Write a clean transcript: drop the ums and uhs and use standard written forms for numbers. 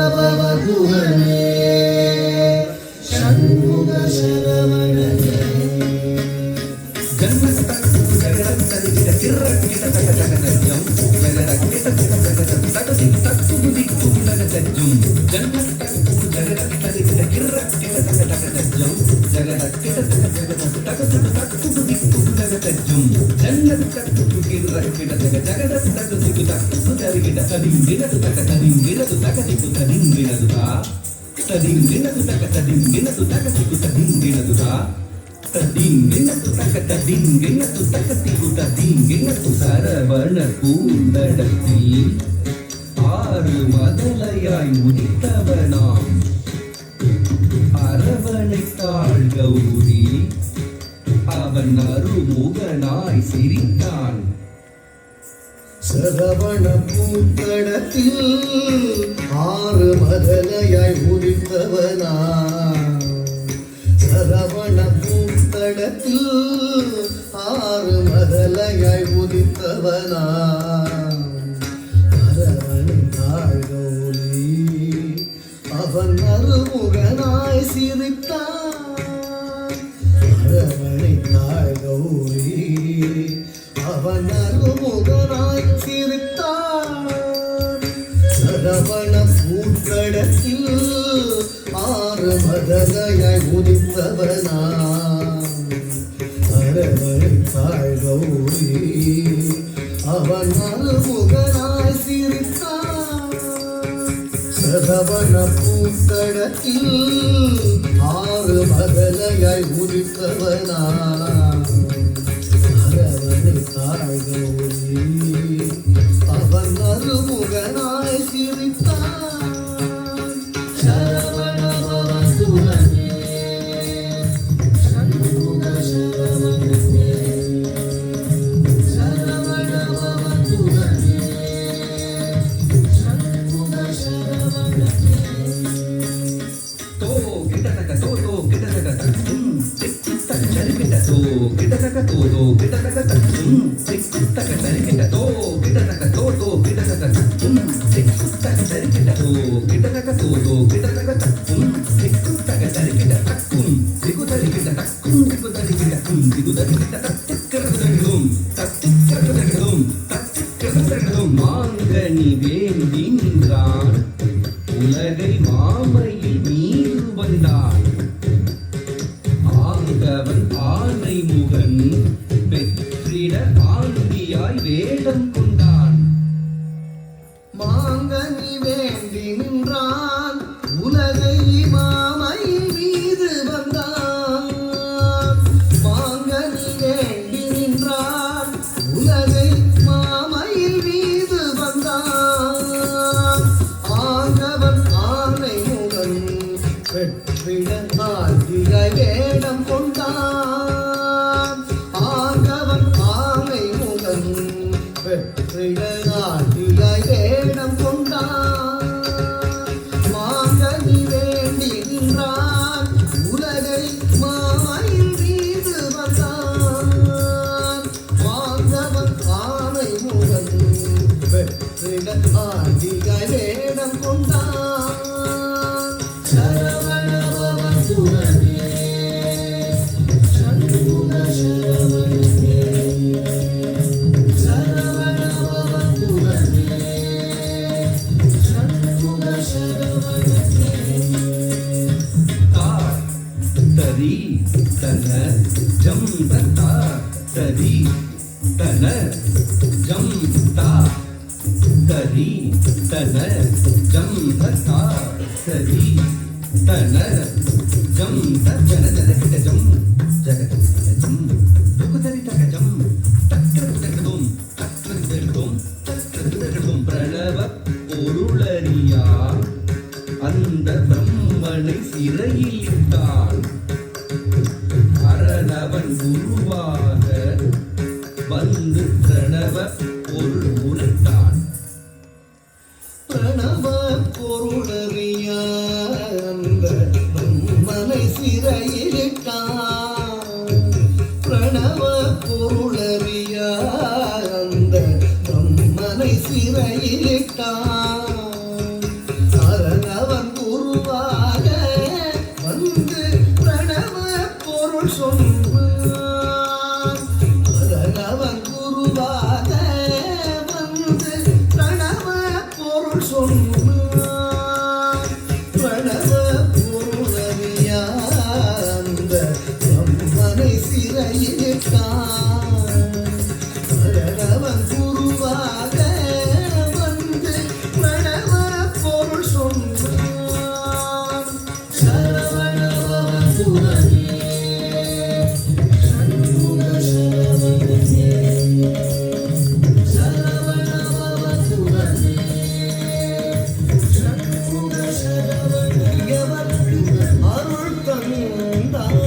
சரவணபவகுஹனே சண்முக சரவணனே ஜன்மஸ்தக்கு ஜகதத்தரிகிட கிரக்கிட தகதகஜம் ஜகதக்கிட தகதகஜம் தத்துபுதிக்கும் தகதஜம் ஜன்மஸ்தக்கு ஜகதத்தரிகிட கிரக்கிட தகதகஜம் ஜகதக்கிட தகதகஜம் தத்துபுதிக்கும் தகதஜம் ஜன்னத்தக்கு கிரக்கிட ஜகதத்தகு தரிகிட ததிங்கினது தகதிங்கினது தகதிக்கு ததிங்கினதுதா ததிங்கினது தகதிங்கினது தகதிக்கு ததிங்கினதுதா ததிங்கினது தகதிங்கினது தகதிக்கு ததிங்கினது சரவண பூந்தடத்தில் ஆறு மதலையாய் உதித்தவனாம் அரவணைத்தாள் கௌரி அவன் அருமுகனாய் சிரித்தான். சரவண பூத்தடத்தில் ஆறு மதலையாய் உதித்தவனா சரவண பூத்தடத்தில் ஆறு மதலையாய் உதித்தவனா அரவணைத்தாள் கௌரி அவன் அருமுகனாய் சிரித்தான். அரவணைத்தாள் கௌரி அவன் அருமுகனாய் சிரித்தான். சரவண பூக்கடத்தில் ஆறு மதலையாய் உதித்தவனா அரவணைத்தாள் கௌரி அவன் அருமுகனாய் சிரித்தான். சரவண பூக்கடத்தில் ஆறு மதலையாய் உதித்தவனா அரவணைத்தாள் கௌரி அவன் அருமுகனாய் சிரித்தான். சரவணபவகுஹனே சண்முக சரவணனே சரவணபவகுஹனே சண்முக சரவணனே தோ கிடதக தோ கிடதக தக்கும் சிக்குத்தக சரிகிட தோ கிடதக தோ கிடதக தக்கும் சிக்குத்தக சரிகிட தோ கிடதக தோ கிடதக தக்கும் சிக்குத்தக சரிகிட தோ கிடதக தோ கிடதக தக்கும் சிக்குத்தக சரிகிட தக்கும் சிகுதரிகிட தக்கும் சிகுதரிகிட சிகுதரிகிட தத்துக்கிறதும் தத்துக்கிறதும் தத்துக்கிறதும் மாங்கனி வேண்டி நின்றான் உலகை மாமையில் மீது வந்தான். ஆங்கவன் ஆனை முகன் பெற்றிட ஆண்டியாய் வேடம் கொண்டான். மாங்கனி வேண்டி நின்றான் உலகை மாமையின் மீது வந்தான். மாங்கனி வேண்டி நின்றான் உலகை மாமையின் மீது வந்தான். ஆங்கவன் ஆனை முகன் வெற்றிட ஆண்டியாய் வேடம் கொண்டான். ஆங்கவன் ஆனை முகன் வெற்றிட ஆண்டியாய் வேடம் கொண்டான். மாங்கனி வேண்டி நின்றான் உலகை மாமையின் மீது வந்தான். ஆங்கவன் ஆனை முகன் வெற்றிட ஆண்டியாய் வேடம் கொண்டான். சரவணபவகுஹனே சண்முக சரவணனே சரவணபவகுஹனே சண்முக சரவணனே தார் தரி தன ஜம் தா தரி தன ஜம் தா தரி தன ஜம் தா தரி தன ஜம் தன ஜனகிட ஜம் ஜகத ஜம் துகுதரி தக ஜம் தக்ரதகதும் தக்ரதகதும் தக்ரதகதும் பிரணவ பொருளறியா அந்த பிரம்மனை சிறையில் இட்டான். அரணவன் குருவாக வந்து பிரணவ பொருள் உரைத்தான். பிரணவ பொருளறிய அந்த பிரம்மனை சிறையிலிட்டான். பிரணவ சரணவன் குருவாக வந்து பிரணவ பொருள் சொன்னான். சரணவன் குருவாக வந்து பிரணவ பொருள் சொன்னான். பிரணவ பொருளறியா அந்த பிரம்மனை சிறையிட்டான். சரணவன் குருவாக வந்து பிரணவ பொருள் சொன்னான். சரவணபவன் சுரனே சண்முக சரவணனே சரவணபவன் சுரனே சண்முக சரவணனே எவர்க்கு அருள் தந்தான்.